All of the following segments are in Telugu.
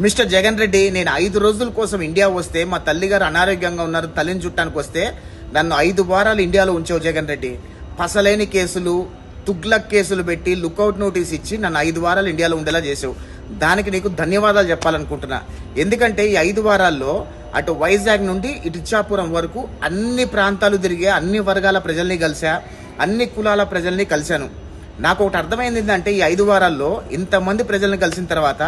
మిస్టర్ జగన్ రెడ్డి, నేను 5 రోజుల కోసం ఇండియా వస్తే మా తల్లిగారు అనారోగ్యంగా ఉన్నారు, తల్లిని చుట్టానికి వస్తే నన్ను 5 వారాలు ఇండియాలో ఉంచావు జగన్ రెడ్డి. పసలేని కేసులు, తుగ్లక్ కేసులు పెట్టి లుకౌట్ నోటీస్ ఇచ్చి నన్ను 5 వారాలు ఇండియాలో ఉండేలా చేసావు. దానికి నీకు ధన్యవాదాలు చెప్పాలనుకుంటున్నా. ఎందుకంటే ఈ 5 వారాల్లో అటు వైజాగ్ నుండి ఇటు ఇచ్చాపురం వరకు అన్ని ప్రాంతాలు తిరిగే, అన్ని వర్గాల ప్రజల్ని కలిసా, అన్ని కులాల ప్రజల్ని కలిశాను. నాకు ఒకటి అర్థమైంది ఏంటంటే, ఈ 5 వారాల్లో ఇంతమంది ప్రజల్ని కలిసిన తర్వాత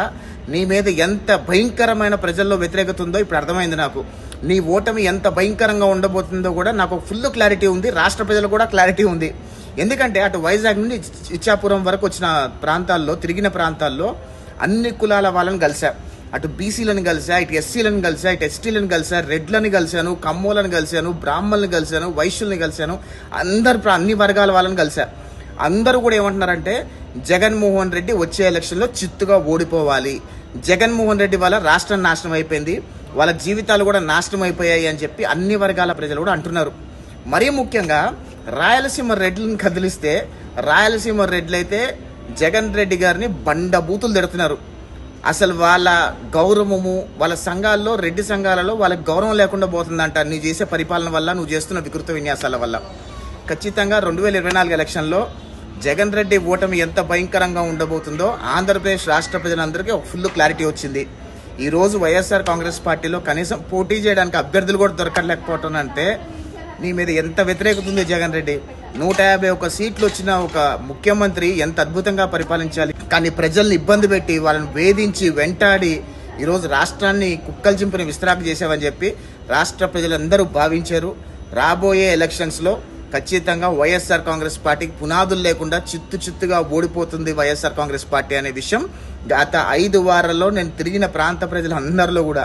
నీ మీద ఎంత భయంకరమైన ప్రజల్లో వ్యతిరేకత ఉందో ఇప్పుడు అర్థమైంది నాకు. నీ ఓటమి ఎంత భయంకరంగా ఉండబోతుందో కూడా నాకు ఫుల్ క్లారిటీ ఉంది. రాష్ట్ర ప్రజలు కూడా క్లారిటీ ఉంది. ఎందుకంటే అటు వైజాగ్ నుండి ఇచ్చాపురం వరకు వచ్చిన ప్రాంతాల్లో, తిరిగిన ప్రాంతాల్లో అన్ని కులాల వాళ్ళని కలిసా. అటు బీసీలను కలిసా, ఇటు ఎస్సీలను కలిసా, ఇటు ఎస్టీలను కలిసా, రెడ్లను కలిశాను, కమ్మోలను కలిశాను, బ్రాహ్మణులను కలిశాను, వైశ్యుల్ని కలిశాను, అన్ని వర్గాల వాళ్ళని కలిసా. అందరూ కూడా ఏమంటున్నారంటే, జగన్మోహన్ రెడ్డి వచ్చే ఎలక్షన్లో చిత్తుగా ఓడిపోవాలి, జగన్మోహన్ రెడ్డి వల్ల రాష్ట్రం నాశనం అయిపోయింది, వాళ్ళ జీవితాలు కూడా నాశనం అయిపోయాయి అని చెప్పి అన్ని వర్గాల ప్రజలు కూడా అంటున్నారు. మరీ ముఖ్యంగా రాయలసీమ రెడ్లను కదిలిస్తే, రాయలసీమ రెడ్లైతే జగన్ రెడ్డి గారిని బండబూతులు తిడుతున్నారు. అసలు వాళ్ళ గౌరవము, వాళ్ళ సంఘాల్లో, రెడ్డి సంఘాలలో వాళ్ళకి గౌరవం లేకుండా పోతుందంట నీ చేసే పరిపాలన వల్ల, నువ్వు చేస్తున్న వికృత విన్యాసాల వల్ల. ఖచ్చితంగా 2024 ఎలక్షన్లో జగన్ రెడ్డి ఓటమి ఎంత భయంకరంగా ఉండబోతుందో ఆంధ్రప్రదేశ్ రాష్ట్ర ప్రజలందరికీ ఒక ఫుల్ క్లారిటీ వచ్చింది. ఈరోజు వైఎస్ఆర్ కాంగ్రెస్ పార్టీలో కనీసం పోటీ చేయడానికి అభ్యర్థులు కూడా దొరకలేకపోవటం అంటే నీ మీద ఎంత వ్యతిరేకత ఉంది జగన్ రెడ్డి. 151 సీట్లు వచ్చిన ఒక ముఖ్యమంత్రి ఎంత అద్భుతంగా పరిపాలించాలి. కానీ ప్రజల్ని ఇబ్బంది పెట్టి, వాళ్ళని వేధించి, వెంటాడి ఈరోజు రాష్ట్రాన్ని కుక్కలు చింపిన విస్తరాకు చేసావని చెప్పి రాష్ట్ర ప్రజలందరూ భావించారు. రాబోయే ఎలక్షన్స్లో ఖచ్చితంగా వైఎస్ఆర్ కాంగ్రెస్ పార్టీకి పునాదులు లేకుండా చిత్తుగా ఓడిపోతుంది వైఎస్ఆర్ కాంగ్రెస్ పార్టీ అనే విషయం గత 5 వారాల్లో నేను తిరిగిన ప్రాంత ప్రజలందరిలో కూడా,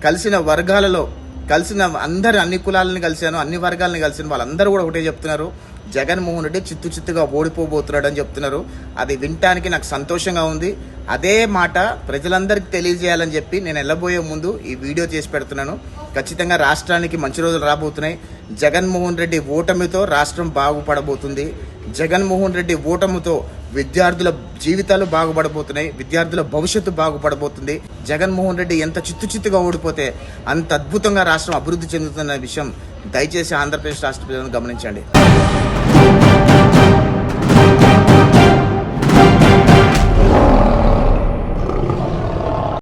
కలిసిన వర్గాలలో, కలిసిన అందరు, అన్ని కులాలని కలిశాను, అన్ని వర్గాలని కలిసిన వాళ్ళందరూ కూడా ఒకటే చెప్తున్నారు, జగన్మోహన్ రెడ్డి చిత్తుగా ఓడిపోబోతున్నాడు అని చెప్తున్నారు. అది వినటానికి నాకు సంతోషంగా ఉంది. అదే మాట ప్రజలందరికీ తెలియజేయాలని చెప్పి నేను వెళ్ళబోయే ముందు ఈ వీడియో చేసి పెడుతున్నాను. ఖచ్చితంగా రాష్ట్రానికి మంచి రోజులు రాబోతున్నాయి. జగన్మోహన్ రెడ్డి ఓటమితో రాష్ట్రం బాగుపడబోతుంది. జగన్మోహన్ రెడ్డి ఓటమితో విద్యార్థుల జీవితాలు బాగుపడబోతున్నాయి, విద్యార్థుల భవిష్యత్తు బాగుపడబోతుంది. జగన్మోహన్ రెడ్డి ఎంత చిత్తుగా ఓడిపోతే అంత అద్భుతంగా రాష్ట్రం అభివృద్ధి చెందుతున్న విషయం దయచేసి ఆంధ్రప్రదేశ్ రాష్ట్ర ప్రజలను గమనించండి.